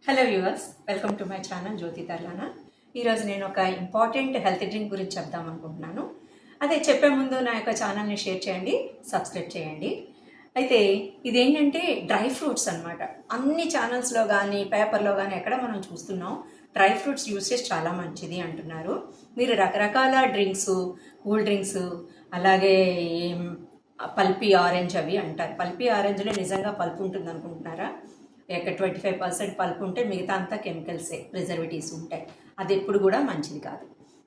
Hello viewers, welcome to my channel Jyothi Tarlana. ఈరోజు నేను ఒక ఇంపార్టెంట్ హెల్త్ డ్రింక్ గురించి చెప్దాం అనుకుంటున్నాను. అదే చెప్పే ముందు నా యొక్క ఛానల్ని షేర్ చేయండి, సబ్స్క్రైబ్ చేయండి. అయితే ఇదేంటంటే డ్రై ఫ్రూట్స్ అనమాట. అన్ని ఛానల్స్లో కానీ పేపర్లో కానీ ఎక్కడ మనం చూస్తున్నాం డ్రై ఫ్రూట్స్ యూసేజ్ చాలా మంచిది అంటున్నారు. మీరు రకరకాల డ్రింక్స్, కూల్ డ్రింక్స్, అలాగే పల్పీ ఆరెంజ్ అవి అంటారు. పల్పీ ఆరెంజ్లో నిజంగా పల్పు ఉంటుంది అనుకుంటున్నారా? 25% పల్పు ఉంటే మిగతా అంతా కెమికల్సే, ప్రిజర్వేటివ్స్ ఉంటాయి. అది ఎప్పుడు కూడా మంచిది కాదు.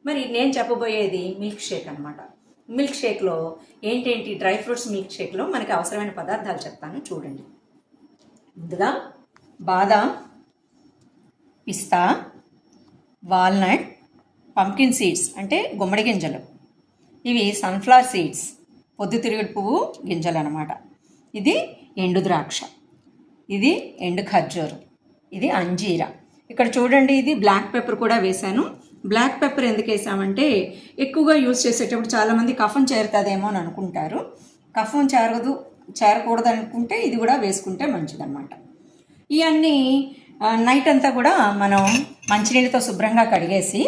మరి నేను చెప్పబోయేది మిల్క్ షేక్ అనమాట. మిల్క్ షేక్లో ఏంటేంటి, డ్రై ఫ్రూట్స్ మిల్క్ షేక్లో మనకి అవసరమైన పదార్థాలు చెప్తాను చూడండి. ముందుగా బాదాం, పిస్తా, వాల్నట్, పంకిన్ సీడ్స్ అంటే గుమ్మడి గింజలు, ఇవి సన్ఫ్లవర్ సీడ్స్, పొద్దుతిరుగుడు పువ్వు గింజలు అనమాట. ఇది ఎండు ద్రాక్ష, ఇది ఎండు ఖర్జూరం, ఇది అంజీరా. ఇక్కడ చూడండి, ఇది బ్లాక్ పెప్పర్ కూడా వేశాను. బ్లాక్ పెప్పర్ ఎందుకు వేసామంటే ఎక్కువగా యూజ్ చేసేటప్పుడు చాలామంది కఫం చేరుతుందేమో అని అనుకుంటారు. కఫం చేరకూడదు అనుకుంటే ఇది కూడా వేసుకుంటే మంచిదన్నమాట. ఇవన్నీ నైట్ అంతా కూడా మనం మంచినీళ్ళతో శుభ్రంగా కడిగేసి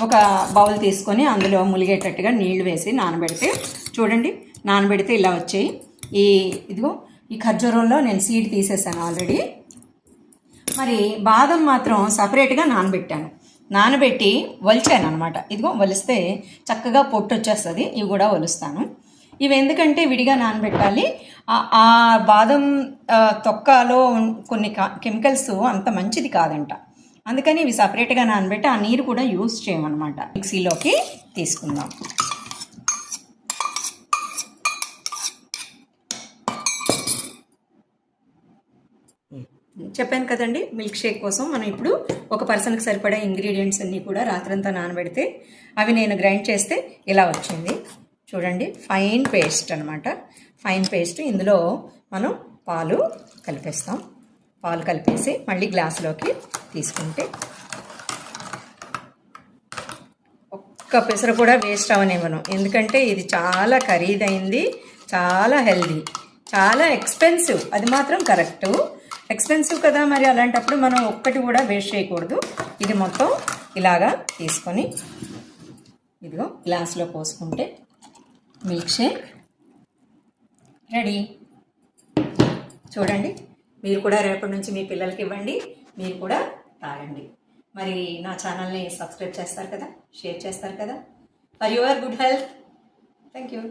ఒక బౌల్ తీసుకొని అందులో ములిగేటట్టుగా నీళ్లు వేసి నానబెడితే, చూడండి నానబెడితే ఇలా వచ్చాయి. ఇదిగో ఈ ఖర్జూరంలో నేను సీడ్ తీసేసాను ఆల్రెడీ. మరి బాదం మాత్రం సపరేట్గా నానబెట్టి వలిచాను అనమాట. ఇదిగో వలిస్తే చక్కగా పొట్టు వచ్చేస్తుంది. ఇవి కూడా వలుస్తాను. ఇవి ఎందుకంటే విడిగా నానబెట్టాలి. ఆ బాదం తొక్కలో కొన్ని కెమికల్స్ అంత మంచిది కాదంట. అందుకని ఇవి సపరేట్గా నానబెట్టి ఆ నీరు కూడా యూజ్ చేయమన్నమాట. మిక్సీలోకి తీసుకుందాం. చెప్పాను కదండి, మిల్క్ షేక్ కోసం మనం ఇప్పుడు ఒక పర్సన్కి సరిపడే ఇంగ్రీడియంట్స్ అన్నీ కూడా రాత్రంతా నానబెడితే అవి నేను గ్రైండ్ చేస్తే ఇలా వచ్చింది. చూడండి, ఫైన్ పేస్ట్ అనమాట. Fine paste. ఇందులో మనం పాలు కలిపేస్తాం. పాలు కలిపేసి మళ్ళీ గ్లాసులోకి తీసుకుంటే ఒక్క పెసర కూడా వేస్ట్ అవనివ్వను. ఎందుకంటే ఇది చాలా ఖరీదైంది, చాలా హెల్దీ, చాలా ఎక్స్పెన్సివ్. అది మాత్రం కరెక్టు, ఎక్స్పెన్సివ్ కదా. మరి అలాంటప్పుడు మనం ఒక్కటి కూడా వేస్ట్ చేయకూడదు. ఇది మొత్తం ఇలాగా తీసుకొని ఇదిగో గ్లాస్లో పోసుకుంటే మిల్క్ షేక్ రెడీ. చూడండి, మీరు కూడా రేపటి నుంచి మీ పిల్లలకి ఇవ్వండి, మీరు కూడా తాగండి. మరి నా ఛానల్ని సబ్స్క్రైబ్ చేస్తారు కదా, షేర్ చేస్తారు కదా. For your good health. Thank you.